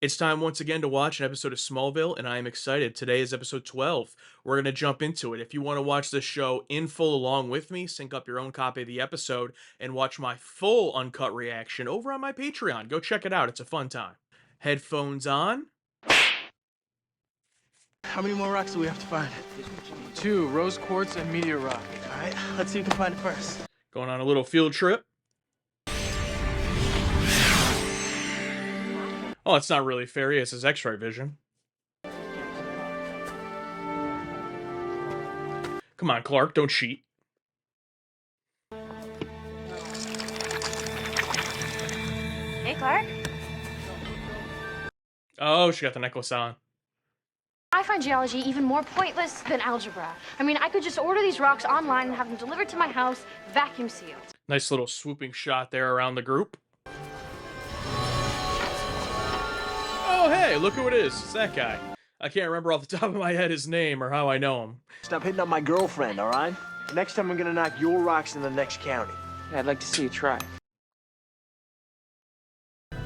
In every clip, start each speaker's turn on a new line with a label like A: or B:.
A: It's time once again to watch an episode of Smallville, and I am excited. Today is episode 12. We're going to jump into it. If you want to watch this show in full along with me, sync up your own copy of the episode and watch my full uncut reaction over on my Patreon. Go check it out. It's a fun time. Headphones on.
B: How many more rocks do we have to find?
C: 2, rose quartz and meteor rock.
B: All right, let's see who can find it first.
A: Going on a little field trip. Oh, it's not really fair. He has his X-ray vision. Come on, Clark, don't cheat.
D: Hey, Clark.
A: Oh, she got the necklace on.
D: I find geology even more pointless than algebra. I mean, I could just order these rocks online and have them delivered to my house, vacuum sealed.
A: Nice little swooping shot there around the group. Oh, hey, look who it is. It's that guy. I can't remember off the top of my head his name or how I know him.
B: Stop hitting on my girlfriend, all right? Next time I'm gonna knock your rocks in the next county.
C: I'd like to see you try.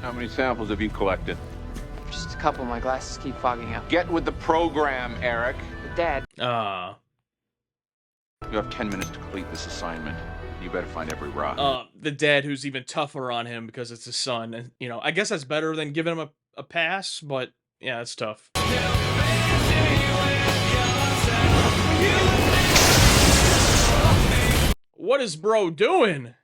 E: How many samples have you collected?
C: Just a couple. My glasses keep fogging up.
E: Get with the program, Eric.
C: But Dad,
E: You have 10 minutes to complete this assignment. You better find every rock.
A: The dad who's even tougher on him because it's his son. And, you know, I guess that's better than giving him a pass, but yeah, it's tough. What is bro doing?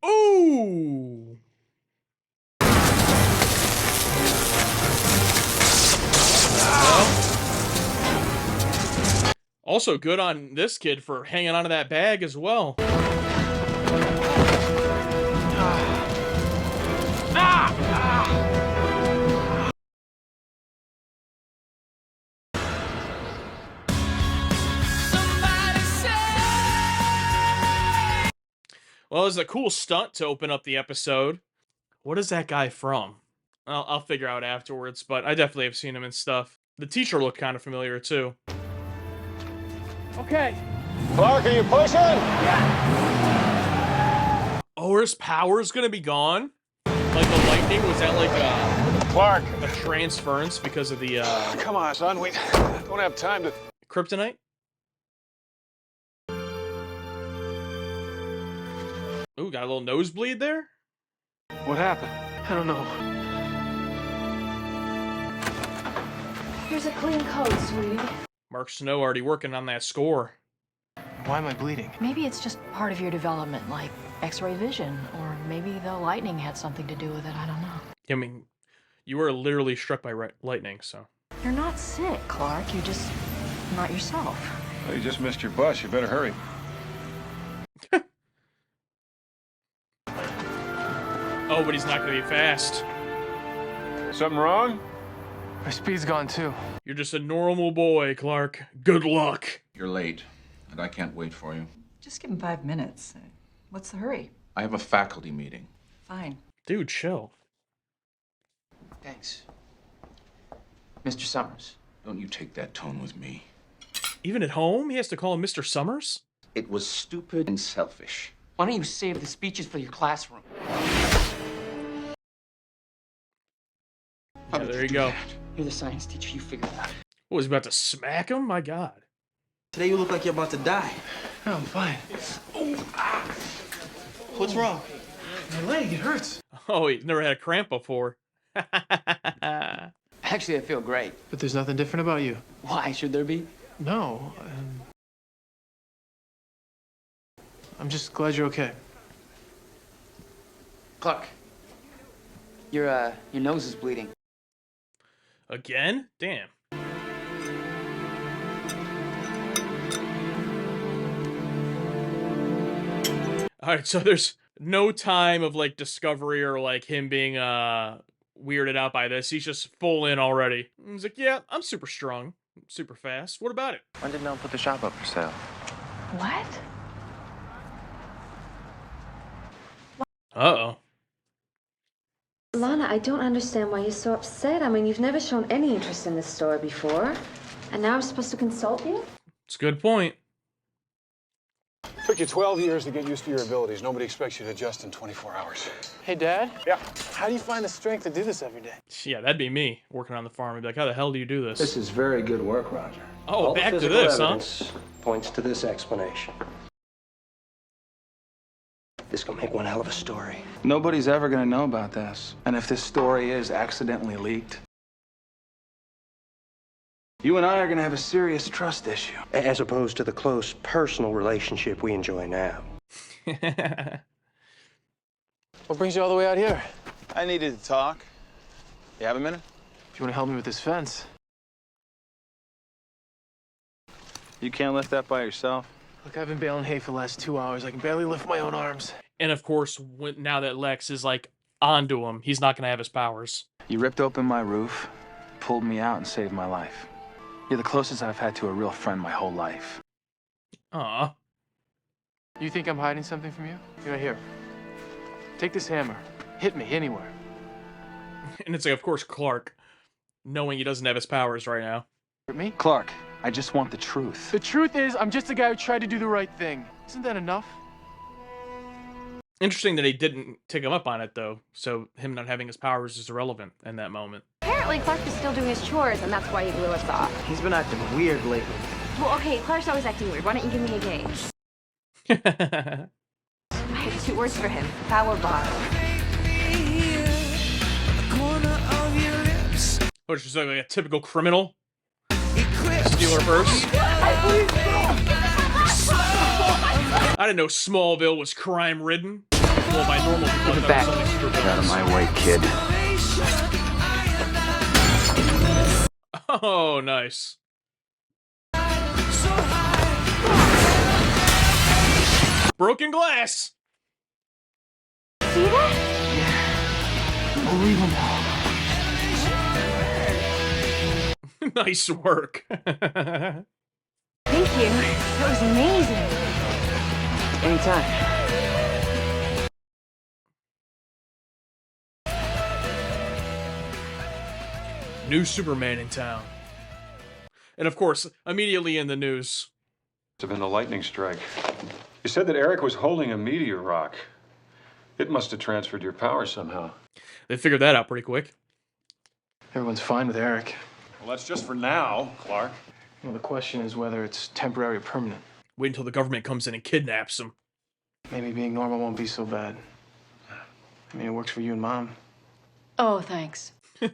A: Ooh! Also good on this kid for hanging onto that bag as well. Well, it was a cool stunt to open up the episode. What is that guy from? I'll figure out afterwards, but I definitely have seen him in stuff. The teacher looked kind of familiar too.
C: okay.
E: Clark, are you pushing?
A: Oh, his power's gonna be gone? Like the lightning, was that like
E: Clark.
A: a transference because of the
E: Come on, son. We don't have time to...
A: kryptonite? Ooh, got a little nosebleed there?
E: What happened?
C: I don't know.
D: Here's a clean code, sweetie.
A: Mark Snow already working on that score.
C: Why am I bleeding?
F: Maybe it's just part of your development, like X-ray vision, or maybe the lightning had something to do with it, I don't know.
A: I mean, you were literally struck by lightning, so.
F: You're not sick, Clark, you're just not yourself.
E: Well, you just missed your bus. You better hurry.
A: Oh, but he's not gonna be fast.
E: Something wrong?
C: My speed's gone too.
A: You're just a normal boy, Clark. Good luck.
E: You're late, and I can't wait for you.
G: Just give him 5 minutes. What's the hurry?
E: I have a faculty meeting.
G: Fine.
A: Dude, chill.
C: Thanks. Mr. Summers.
E: Don't you take that tone with me.
A: Even at home, he has to call him Mr. Summers?
E: It was stupid and selfish.
C: Why don't you save the speeches for your classroom?
A: Yeah, there you go.
C: You're the science teacher. You figure it out.
A: What, was he about to smack him? My God.
B: Today you look like you're about to die.
C: No, I'm fine.
B: What's wrong?
C: My leg, it hurts.
A: Oh, he never had a cramp before.
C: Actually, I feel great. But there's nothing different about you. Why should there be? No. I'm just glad you're okay. Clark, your nose is bleeding.
A: Again? Damn. Alright, so there's no time of, like, discovery or, like, him being, weirded out by this. He's just full in already. He's like, yeah, I'm super strong. Super fast. What about it?
H: When did no one put the shop up for sale?
F: What?
A: Uh-oh.
I: Lana, I don't understand why you're so upset. I mean, you've never shown any interest in this store before. And now I'm supposed to consult you?
A: It's a good point.
E: For
J: Took you 12 years to get used to your abilities. Nobody expects you to adjust in 24 hours.
C: Hey, Dad?
J: Yeah.
C: How do you find the strength to do this every day?
A: Yeah, that'd be me working on the farm. I'd be like, how the hell do you do this?
K: This is very good work, Roger.
A: Oh,
K: All
A: back
K: the
A: to
K: physical
A: this, huh?
K: evidence points to this explanation. This gonna make one hell of a story.
L: Nobody's ever gonna know about this. And if this story is accidentally leaked, you and I are gonna have a serious trust issue.
K: As opposed to the close personal relationship we enjoy now.
C: What brings you all the way out here?
M: I needed to talk. You have a minute?
C: If you want to help me with this fence.
M: You can't lift that by yourself.
C: Look, I've been baling hay for the last 2 hours. I can barely lift my own arms.
A: And of course, now that Lex is like onto him, he's not gonna have his powers.
L: You ripped open my roof, pulled me out, and saved my life. You're the closest I've had to a real friend my whole life.
A: Aw.
C: You think I'm hiding something from you? Right here. Take this hammer. Hit me anywhere.
A: And it's like, of course, Clark, knowing he doesn't have his powers right now.
C: Hit me?
L: Clark, I just want the truth.
C: The truth is, I'm just a guy who tried to do the right thing. Isn't that enough?
A: Interesting that he didn't take him up on it, though. So him not having his powers is irrelevant in that moment.
D: Apparently, Clark is still doing his chores, and that's why he blew us off.
B: He's been acting weird lately.
D: Well, okay, Clark's always acting weird. Why don't you give me a gauge? I have 2 words for him. Power bomb.
A: Oh, she's like a typical criminal. Steal her purse. I didn't know Smallville was crime-ridden. Well, by normal people, I thought it was only supervillains.
E: Get out of my way, kid.
A: Oh, nice. Broken glass.
D: See that?
A: Unbelievable. Nice work.
D: Thank you. That was amazing.
B: Anytime.
A: New Superman in town. And of course, immediately in the news.
J: It's been a lightning strike. You said that Eric was holding a meteor rock. It must have transferred your power somehow.
A: They figured that out pretty quick.
C: Everyone's fine with Eric.
J: Well, that's just for now, Clark.
C: Well, the question is whether it's temporary or permanent.
A: Wait until the government comes in and kidnaps him.
C: Maybe being normal won't be so bad. I mean, it works for you and Mom.
F: Oh, thanks. Look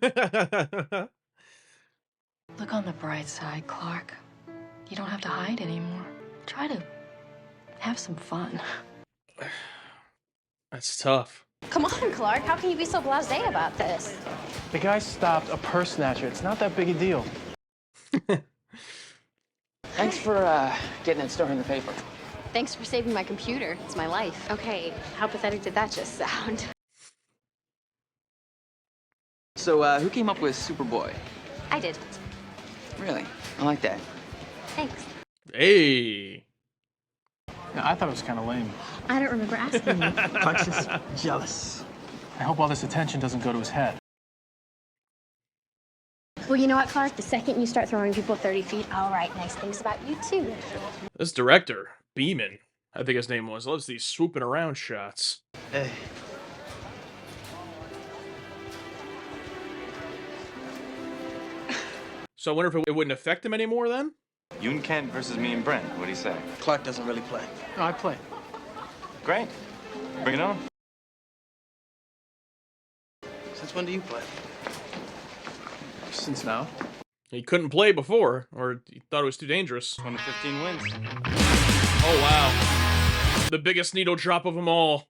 F: on the bright side, Clark. You don't have to hide anymore. Try to have some fun.
A: That's tough.
D: Come on, Clark. How can you be so blasé about this?
C: The guy stopped a purse snatcher. It's not that big a deal.
N: Thanks for getting that story in the paper.
D: Thanks for saving my computer. It's my life. Okay, how pathetic did that just sound?
N: So, who came up with Superboy?
D: I did.
N: Really? I like that.
D: Thanks.
A: Hey.
C: Yeah, I thought it was kind of lame.
D: I don't remember asking you.
C: Clark's just jealous. I hope all this attention doesn't go to his head.
D: Well, you know what, Clark? The second you start throwing people 30 feet, I'll write nice things about you, too.
A: This director, Beeman, I think his name was, loves these swooping around shots.
B: Hey.
A: So I wonder if it wouldn't affect him anymore then?
M: You and Kent versus me and Brent. What do you say?
B: Clark doesn't really play.
C: No, I play.
M: Great. Bring it on.
B: Since when do you play?
C: Since now.
A: He couldn't play before, or he thought it was too dangerous.
M: 1 to 15 wins.
A: Oh, wow. The biggest needle drop of them all.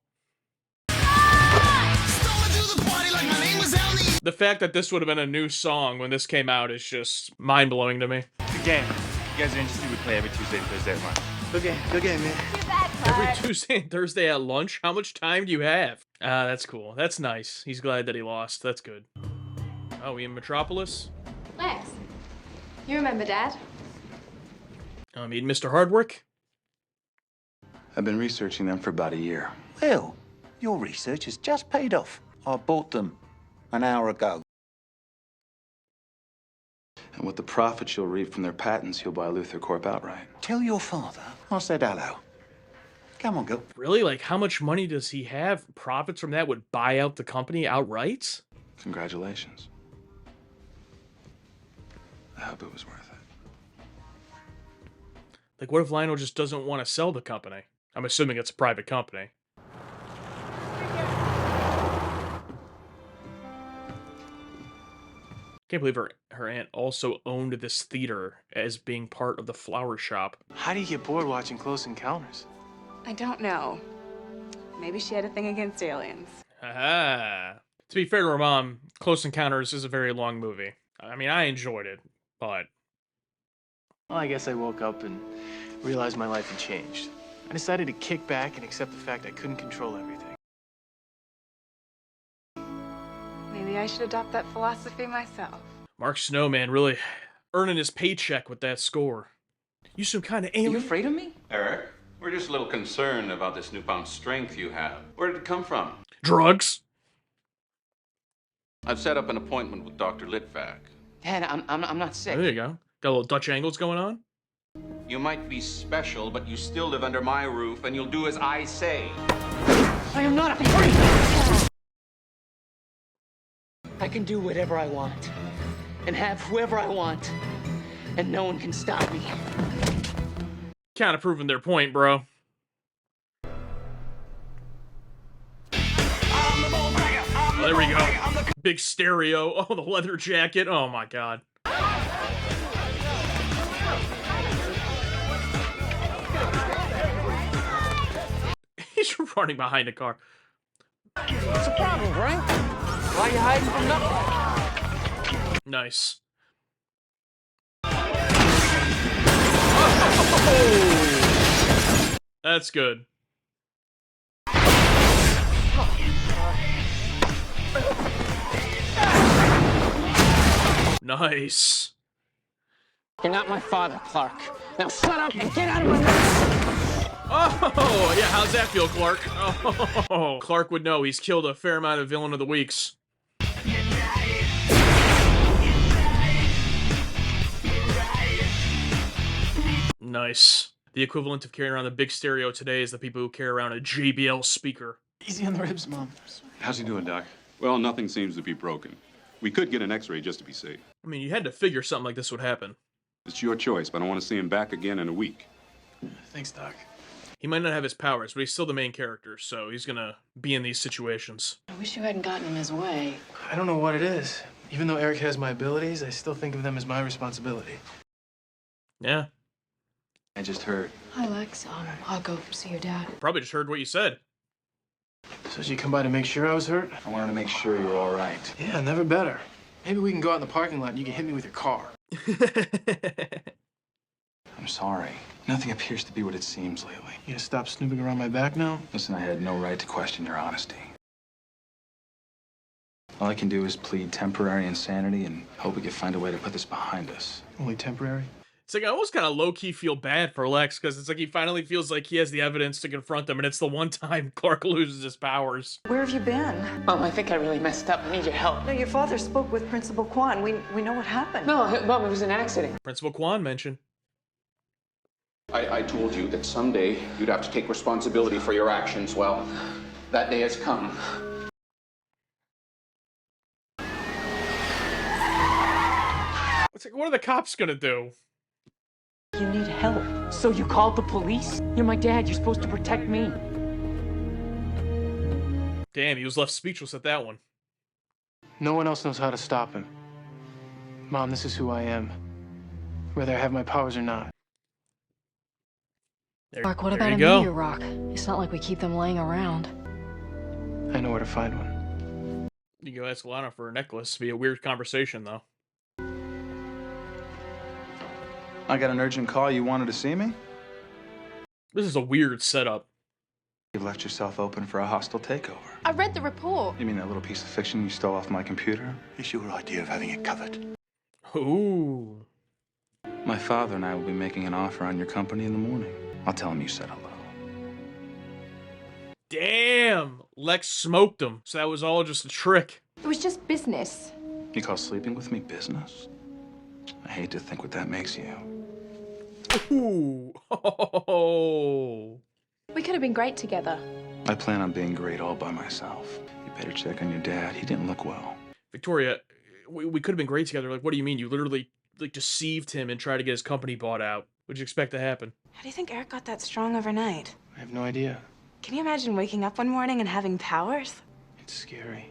A: The fact that this would have been a new song when this came out is just mind-blowing to me.
M: Good game. If you guys are interested, we play every Tuesday and Thursday at lunch.
B: Good game, man.
D: Too bad,
A: Every
D: Clark.
A: Tuesday and Thursday at lunch? How much time do you have? That's cool. That's nice. He's glad that he lost. That's good. Oh, we in Metropolis?
D: Lex, you remember Dad?
A: Meet Mr. Hardwork?
L: I've been researching them for about a year.
O: Well, your research has just paid off. I bought them an hour ago.
L: And with the profits you'll reap from their patents, you'll buy Luther Corp outright.
O: Tell your father I said hello. Come on, girl.
A: Really? Like, how much money does he have? Profits from that would buy out the company outright?
L: Congratulations. I hope it was worth it.
A: Like, what if Lionel just doesn't want to sell the company? I'm assuming it's a private company. Can't believe her aunt also owned this theater as being part of the flower shop.
C: How do you get bored watching Close Encounters?
P: I don't know. Maybe she had a thing against aliens.
A: Haha. To be fair to her mom, Close Encounters is a very long movie. I mean, I enjoyed it, but...
C: Well, I guess I woke up and realized my life had changed. I decided to kick back and accept the fact I couldn't control everything.
P: Maybe I should adopt that philosophy myself.
A: Mark Snowman really earning his paycheck with that score. You some kind of alien?
N: You afraid of me?
E: Eric, we're just a little concerned about this newfound strength you have. Where did it come from?
A: Drugs?
E: I've set up an appointment with Dr. Litvak.
N: Dad, I'm not sick.
A: There you go. Got a little Dutch angles going on?
E: You might be special, but you still live under my roof, and you'll do as I say.
N: I am not a freak! I can do whatever I want, and have whoever I want, and no one can stop me.
A: Kind of proving their point, bro. Oh, there we go. Big stereo. Oh, the leather jacket. Oh my god. He's running behind a car.
N: What's the problem, Frank? Why are you hiding from nothing?
A: Nice. That's good. Nice.
N: You're not my father, Clark. Now shut up and get out of my way!
A: Oh, yeah, how's that feel, Clark? Oh, Clark would know. He's killed a fair amount of Villain of the Weeks. Nice. The equivalent of carrying around the big stereo today is the people who carry around a JBL speaker.
C: Easy on the ribs, Mom.
Q: How's he doing, Doc? Well, nothing seems to be broken. We could get an x-ray just to be safe.
A: I mean, you had to figure something like this would happen.
Q: It's your choice, but I want to see him back again in a week.
C: Thanks, Doc.
A: He might not have his powers, but he's still the main character, so he's gonna be in these situations.
F: I wish you hadn't gotten in his way.
C: I don't know what it is. Even though Eric has my abilities, I still think of them as my responsibility.
A: Yeah.
L: I just heard.
F: Hi, Lex. I'll go see your dad.
A: Probably just heard what you said.
C: So she come by to make sure I was hurt?
L: I wanted to make sure you were all right.
C: Yeah, never better. Maybe we can go out in the parking lot and you can hit me with your car.
L: I'm sorry. Nothing appears to be what it seems lately.
C: You gonna stop snooping around my back now?
L: Listen, I had no right to question your honesty. All I can do is plead temporary insanity and hope we can find a way to put this behind us.
C: Only temporary?
A: It's like I almost kind of low-key feel bad for Lex, because it's like he finally feels like he has the evidence to confront them, and it's the one time Clark loses his powers.
G: Where have you been?
N: Mom, I think I really messed up. I need your help.
G: No, your father spoke with Principal Kwan. We know what happened.
N: No, Mom, it was an accident.
A: Principal Kwan mentioned.
R: I told you that someday you'd have to take responsibility for your actions. Well, that day has come.
A: It's like, what are the cops gonna do?
G: You need help.
N: So you called the police? You're my dad. You're supposed to protect me.
A: Damn, he was left speechless at that one.
C: No one else knows how to stop him. Mom, this is who I am. Whether I have my powers or not.
F: Clark, what about a
A: go.
F: meteor rock? It's not like we keep them laying around.
C: I know where to find one.
A: You can go ask Lana for a necklace. Be a weird conversation, though.
L: I got an urgent call. You wanted to see me?
A: This is a weird setup.
L: You've left yourself open for a hostile takeover.
D: I read the report.
L: You mean that little piece of fiction you stole off my computer?
O: It's your idea of having it covered.
A: Ooh.
L: My father and I will be making an offer on your company in the morning. I'll tell him you said hello.
A: Damn! Lex smoked him, so that was all just a trick.
P: It was just business.
L: You call sleeping with me business? I hate to think what that makes you.
A: Ooh. Oh.
P: We could have been great together.
L: I plan on being great all by myself. You better check on your dad. He didn't look well.
A: Victoria, we could have been great together. Like, what do you mean? You literally like deceived him and tried to get his company bought out. What'd you expect to happen?
P: How do you think Eric got that strong overnight?
C: I have no idea.
P: Can you imagine waking up one morning and having powers?
C: It's scary.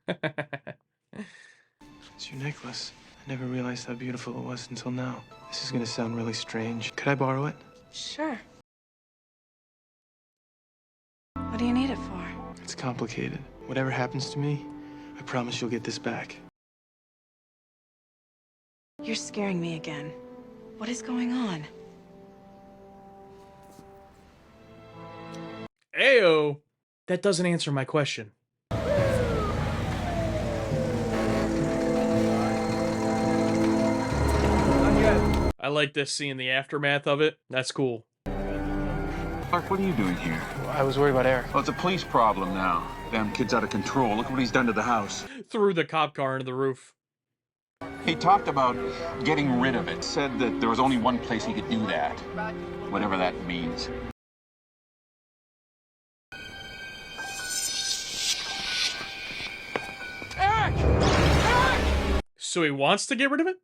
C: It's your necklace. I never realized how beautiful it was until now. This is gonna sound really strange. Could I borrow it?
P: Sure. What do you need it for?
C: It's complicated. Whatever happens to me, I promise you'll get this back.
P: You're scaring me again. What is going on?
A: Ayo! That doesn't answer my question. I like this, seeing the aftermath of it. That's cool.
H: Clark, what are you doing here?
C: I was worried about Eric.
H: Well, it's a police problem now. Damn kid's out of control. Look what he's done to the house.
A: Threw the cop car into the roof.
E: He talked about getting rid of it. Said that there was only one place he could do that. Whatever that means.
A: Eric! Eric! So he wants to get rid of it?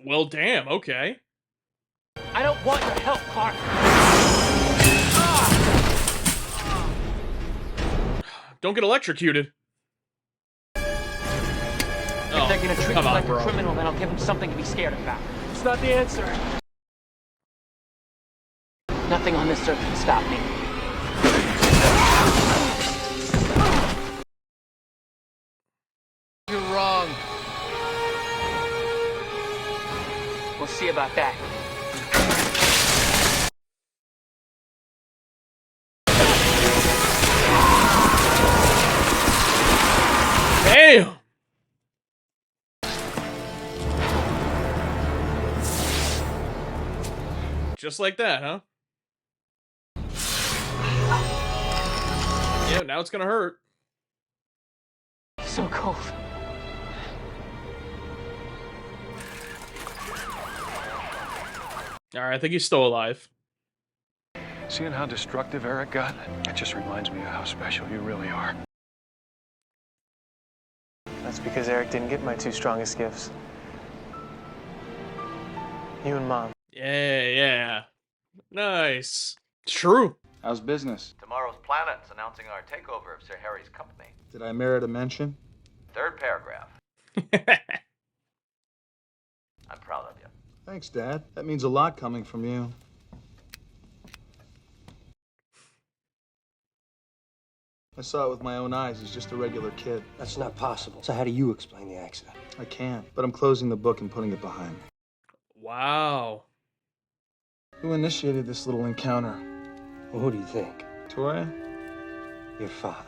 A: Well, damn, okay.
N: I don't want your help, Clark.
A: Don't get electrocuted.
N: If they're gonna treat me like a criminal, then I'll give them something to be scared about. It's not the answer. Nothing on this earth can stop me. You're wrong. We'll see about that.
A: Damn! Just like that, huh? Yeah, now it's gonna hurt.
N: So cold.
A: Alright, I think he's still alive.
J: Seeing how destructive Eric got, it just reminds me of how special you really are.
C: That's because Eric didn't get my two strongest gifts. You and Mom.
A: Yeah. Nice. It's true.
L: How's business?
S: Tomorrow's Planet's announcing our takeover of Sir Harry's company.
L: Did I merit a mention?
S: Third paragraph. I'm proud of you.
L: Thanks, Dad. That means a lot coming from you. I saw it with my own eyes. He's just a regular kid.
K: That's not possible. So how do you explain the accident?
L: I can't, but I'm closing the book and putting it behind me.
A: Wow.
L: Who initiated this little encounter?
K: Well, who do you think?
L: Victoria?
K: Your father.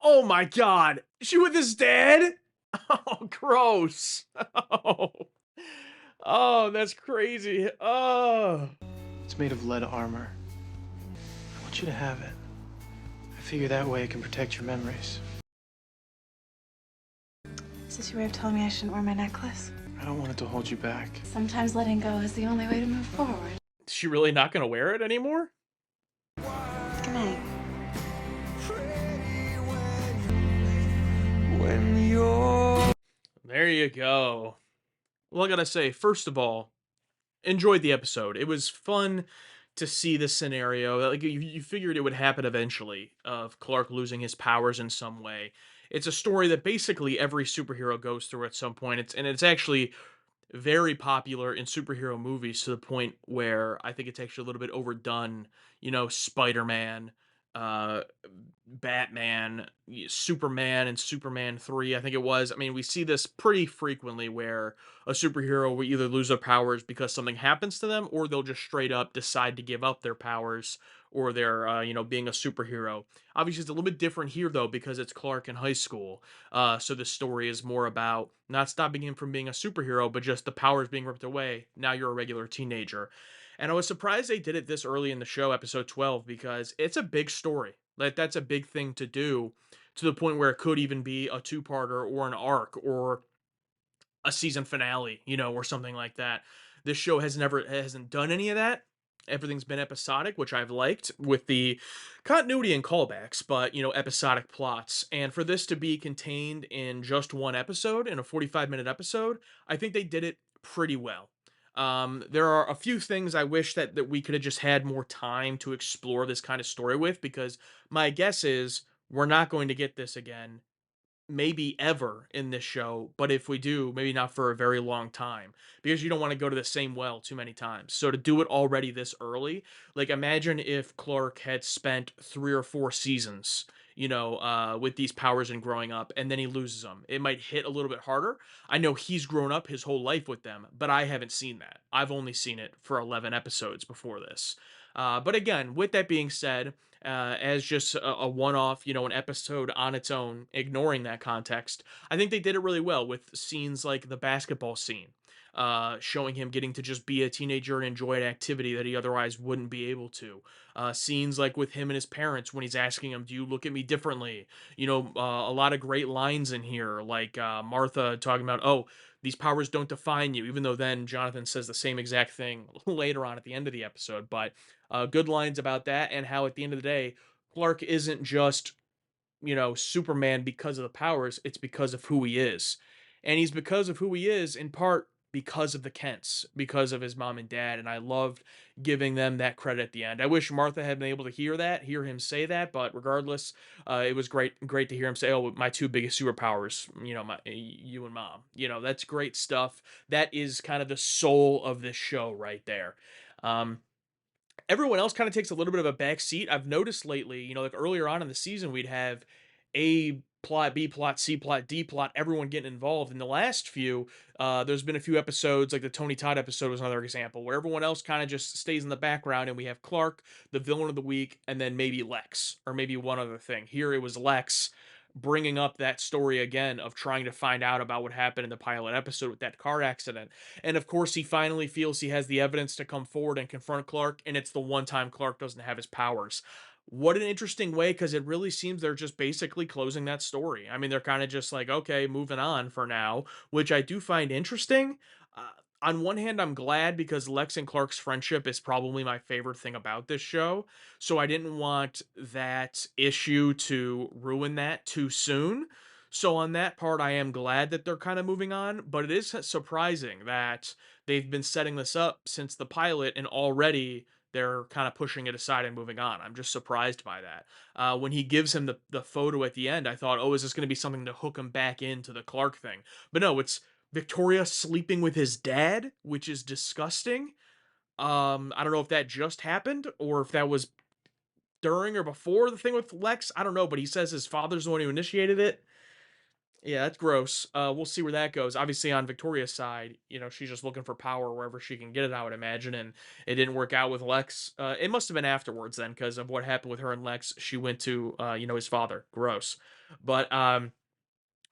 A: Oh my god! Is she with his dad? Oh, gross. Oh, that's crazy. Oh.
C: It's made of lead armor. I want you to have it. I figure that way it can protect your memories.
P: Is this your way of telling me I shouldn't wear my necklace?
C: I don't want it to hold you back.
P: Sometimes letting go is the only way to move forward.
A: Is she really not gonna wear it anymore?
P: Good night.
A: There you go. Well, I gotta say, first of all, enjoyed the episode. It was fun to see this scenario. Like, you figured it would happen eventually, of Clark losing his powers in some way. It's a story that basically every superhero goes through at some point. It's actually very popular in superhero movies, to the point where I think it's actually a little bit overdone. You know, Spider-Man, uh, Batman, Superman, and Superman 3, I think it was. I mean, we see this pretty frequently where a superhero will either lose their powers because something happens to them, or they'll just straight up decide to give up their powers, or they're, being a superhero. Obviously, it's a little bit different here, though, because it's Clark in high school. So the story is more about not stopping him from being a superhero, but just the powers being ripped away. Now you're a regular teenager. And I was surprised they did it this early in the show, episode 12, because it's a big story. Like, that's a big thing to do, to the point where it could even be a two-parter or an arc or a season finale, or something like that. This show hasn't done any of that. Everything's been episodic, which I've liked, with the continuity and callbacks, but episodic plots. And for this to be contained in just one episode, in a 45-minute episode, I think they did it pretty well. There are a few things I wish that we could have just had more time to explore this kind of story with, because my guess is we're not going to get this again, maybe ever, in this show, but if we do, maybe not for a very long time, because you don't want to go to the same well too many times. So to do it already this early, like, imagine if Clark had spent 3 or 4 seasons, with these powers and growing up, and then he loses them. It might hit a little bit harder. I know he's grown up his whole life with them, but I haven't seen that. I've only seen it for 11 episodes before this. But again, with that being said, as just a one-off, an episode on its own, ignoring that context, I think they did it really well with scenes like the basketball scene, showing him getting to just be a teenager and enjoy an activity that he otherwise wouldn't be able to. Scenes like with him and his parents when he's asking him, "Do you look at me differently?" A lot of great lines in here, like Martha talking about, "Oh, these powers don't define you," even though then Jonathan says the same exact thing later on at the end of the episode. But good lines about that, and how at the end of the day, Clark isn't just, Superman because of the powers, it's because of who he is. And he's because of who he is in part because of the Kents, because of his mom and dad, and I loved giving them that credit at the end. I wish Martha had been able to hear him say that, but regardless, it was great to hear him say, "Oh, my two biggest superpowers, you and mom." That's great stuff. That is kind of the soul of this show right there. Um, Everyone else kind of takes a little bit of a back seat. I've noticed lately, like earlier on in the season, we'd have A plot, B plot, C plot, D plot, everyone getting involved. In the last few, there's been a few episodes, like the Tony Todd episode was another example, where everyone else kind of just stays in the background, and we have Clark, the villain of the week, and then maybe Lex, or maybe one other thing. Here it was Lex bringing up that story again of trying to find out about what happened in the pilot episode with that car accident. And of course, he finally feels he has the evidence to come forward and confront Clark, and it's the one time Clark doesn't have his powers. What an interesting way, because it really seems they're just basically closing that story. I mean, they're kind of just like, okay, moving on for now, which I do find interesting. Uh, on one hand, I'm glad, because Lex and Clark's friendship is probably my favorite thing about this show. So I didn't want that issue to ruin that too soon. So on that part, I am glad that they're kind of moving on, but it is surprising that they've been setting this up since the pilot, and already they're kind of pushing it aside and moving on. I'm just surprised by that. When he gives him the photo at the end, I thought, oh, is this going to be something to hook him back into the Clark thing? But no, it's Victoria sleeping with his dad, which is disgusting. I don't know if that just happened or if that was during or before the thing with Lex. I don't know, but he says his father's the one who initiated it. Yeah, that's gross. We'll see where that goes. Obviously, on Victoria's side, she's just looking for power wherever she can get it, I would imagine, and it didn't work out with Lex. It must have been afterwards then, because of what happened with her and Lex. She went to, his father. Gross. But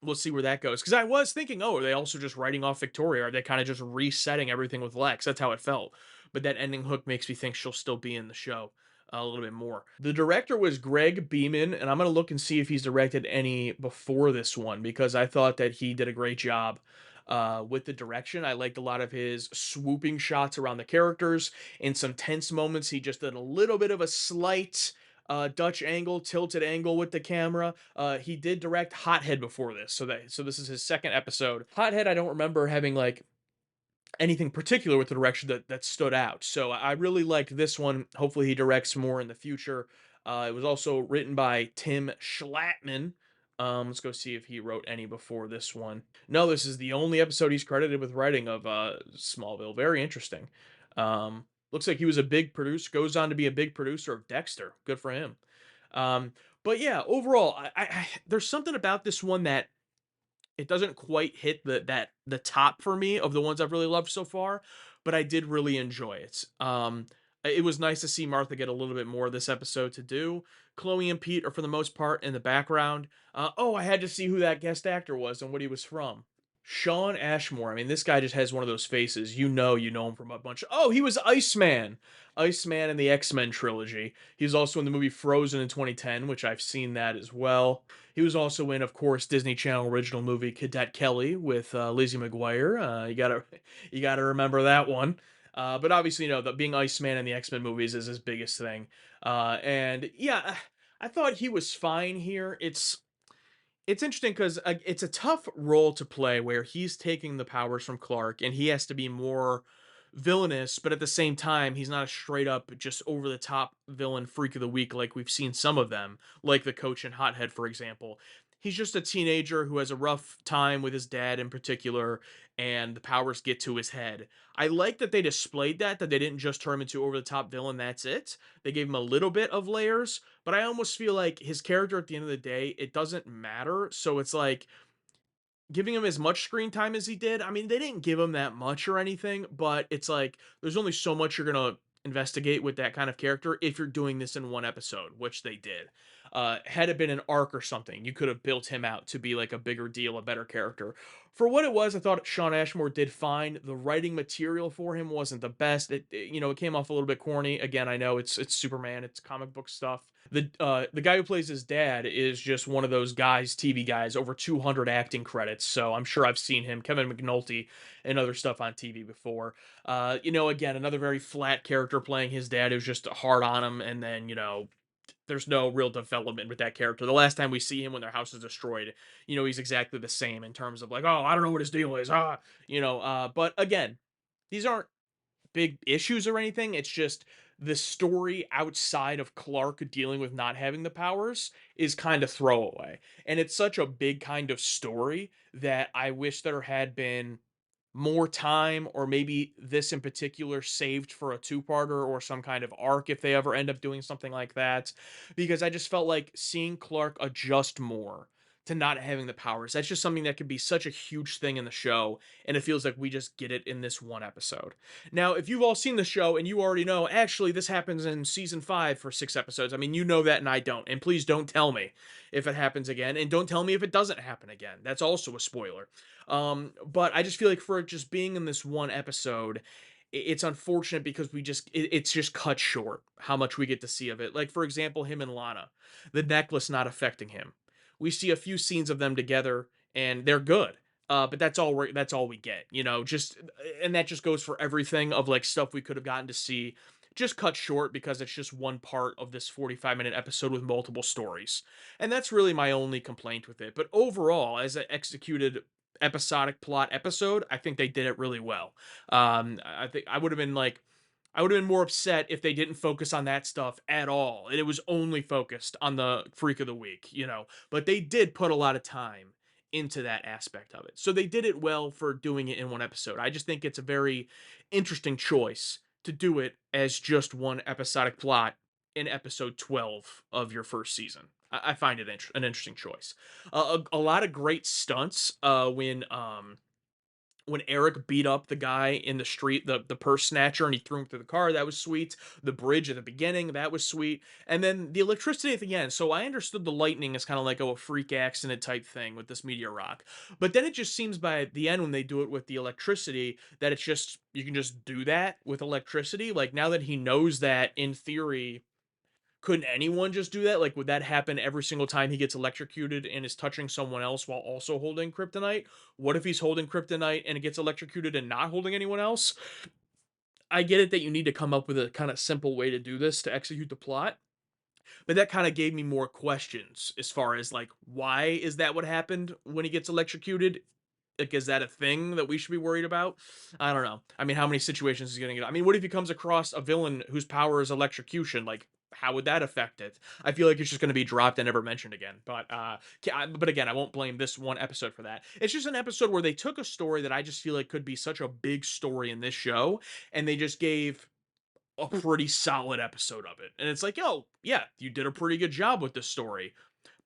A: we'll see where that goes. Because I was thinking, oh, are they also just writing off Victoria? Are they kind of just resetting everything with Lex? That's how it felt. But that ending hook makes me think she'll still be in the show a little bit more. The director was Greg Beeman, and I'm going to look and see if he's directed any before this one, because I thought that he did a great job with the direction. I liked a lot of his swooping shots around the characters. In some tense moments, he just did a little bit of a slight Dutch angle, tilted angle with the camera. He did direct Hothead before this, so this is his second episode. Hothead, I don't remember having like anything particular with the direction that stood out. So I really liked this one. Hopefully he directs more in the future. It was also written by Tim Schlattman. Let's go see if he wrote any before this one. No, this is the only episode he's credited with writing of Smallville. Very interesting. Looks like he was a big producer, goes on to be a big producer of Dexter. Good for him. But yeah, overall, there's something about this one that it doesn't quite hit the top for me of the ones I've really loved so far, but I did really enjoy it. It was nice to see Martha get a little bit more this episode to do. Chloe and Pete are for the most part in the background. Oh, I had to see who that guest actor was and what he was from. Shawn Ashmore. I mean, this guy just has one of those faces. You know him from a bunch. Oh, he was Iceman. Iceman in the X-Men trilogy. He was also in the movie Frozen in 2010, which I've seen that as well. He was also in, of course, Disney Channel original movie Cadet Kelly with Lizzie McGuire. You gotta remember that one. But obviously, being Iceman in the X-Men movies is his biggest thing. And yeah, I thought he was fine here. It's interesting because it's a tough role to play where he's taking the powers from Clark and he has to be more villainous, but at the same time, he's not a straight up, just over the top villain freak of the week like we've seen some of them, like the coach in Hothead, for example. He's just a teenager who has a rough time with his dad in particular, and the powers get to his head. I like that they displayed that they didn't just turn him into over the top villain, that's it. They gave him a little bit of layers, but I almost feel like his character at the end of the day, it doesn't matter. So it's like giving him as much screen time as he did. I mean, they didn't give him that much or anything, but it's like there's only so much you're gonna investigate with that kind of character if you're doing this in one episode, which they did. Had it been an arc or something, you could have built him out to be like a bigger deal, a better character. For what it was, I thought Shawn Ashmore did fine. The writing material for him wasn't the best. It came off a little bit corny. Again, I know it's Superman, it's comic book stuff. The guy who plays his dad is just one of those guys, TV guys, over 200 acting credits. So I'm sure I've seen him, Kevin McNulty, and other stuff on TV before. Again, another very flat character playing his dad who's just hard on him, and then there's no real development with that character. The last time we see him when their house is destroyed, he's exactly the same in terms of like, oh, I don't know what his deal is, but again, these aren't big issues or anything. It's just the story outside of Clark dealing with not having the powers is kind of throwaway. And it's such a big kind of story that I wish there had been more time, or maybe this in particular saved for a two-parter or some kind of arc if they ever end up doing something like that, because I just felt like seeing Clark adjust more to not having the powers, that's just something that could be such a huge thing in the show, and it feels like we just get it in this one episode. Now, if you've all seen the show and you already know, actually this happens in season 5 for 6 episodes, I mean, you know that and I don't, and please don't tell me if it happens again, and don't tell me if it doesn't happen again. That's also a spoiler. But I just feel like for it just being in this one episode, it's unfortunate because it's just cut short how much we get to see of it. Like, for example, him and Lana, the necklace not affecting him. We see a few scenes of them together and they're good. But that's all we get, and that just goes for everything of like stuff we could have gotten to see just cut short because it's just one part of this 45-minute episode with multiple stories. And that's really my only complaint with it. But overall, as an executed episodic plot episode, I think they did it really well. I think I would have been more upset if they didn't focus on that stuff at all. And it was only focused on the freak of the week, But they did put a lot of time into that aspect of it. So they did it well for doing it in one episode. I just think it's a very interesting choice to do it as just one episodic plot in episode 12 of your first season. I find it an interesting choice. A lot of great stunts when Eric beat up the guy in the street, the purse snatcher, and he threw him through the car. That was sweet. The bridge at the beginning, that was sweet. And then the electricity at the end. So I understood the lightning is kind of like a freak accident type thing with this meteor rock. But then it just seems by the end when they do it with the electricity that it's just, you can just do that with electricity. Like now that he knows that in theory, couldn't anyone just do that? Like, would that happen every single time he gets electrocuted and is touching someone else while also holding kryptonite? What if he's holding kryptonite and it gets electrocuted and not holding anyone else? I get it that you need to come up with a kind of simple way to do this to execute the plot, but that kind of gave me more questions as far as like, why is that what happened when he gets electrocuted? Like, is that a thing that we should be worried about? I don't know. I mean, how many situations is he gonna get? I mean, what if he comes across a villain whose power is electrocution? Like, how would that affect it? I feel like it's just going to be dropped and never mentioned again. But again, I won't blame this one episode for that. It's just an episode where they took a story that I just feel like could be such a big story in this show, and they just gave a pretty solid episode of it. And it's like, yo, yeah, you did a pretty good job with this story.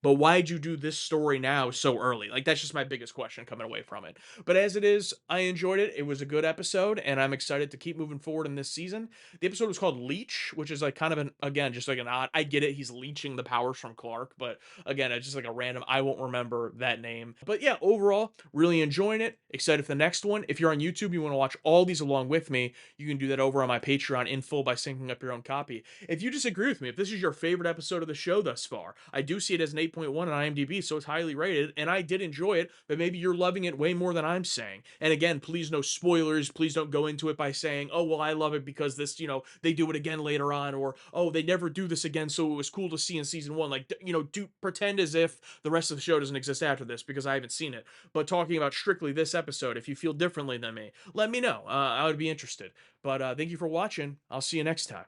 A: but why'd you do this story now so early? Like, that's just my biggest question coming away from it. But as it is, I enjoyed it. It was a good episode, and I'm excited to keep moving forward in this season. The episode was called Leech, which is like kind of an, again, just like an odd, I get it, he's leeching the powers from Clark, but again, it's just like a random, I won't remember that name. But yeah, overall, really enjoying it. Excited for the next one. If you're on YouTube, you want to watch all these along with me, you can do that over on my Patreon in full by syncing up your own copy. If you disagree with me, if this is your favorite episode of the show thus far, I do see it as an 8.1 on IMDb, so it's highly rated, and I did enjoy it, but maybe you're loving it way more than I'm saying. And again, please no spoilers. Please don't go into it by saying, oh, well, I love it because this, they do it again later on, or, oh, they never do this again, so it was cool to see in season one. Like, do pretend as if the rest of the show doesn't exist after this, because I haven't seen it. But talking about strictly this episode, if you feel differently than me, let me know. I would be interested. But thank you for watching. I'll see you next time.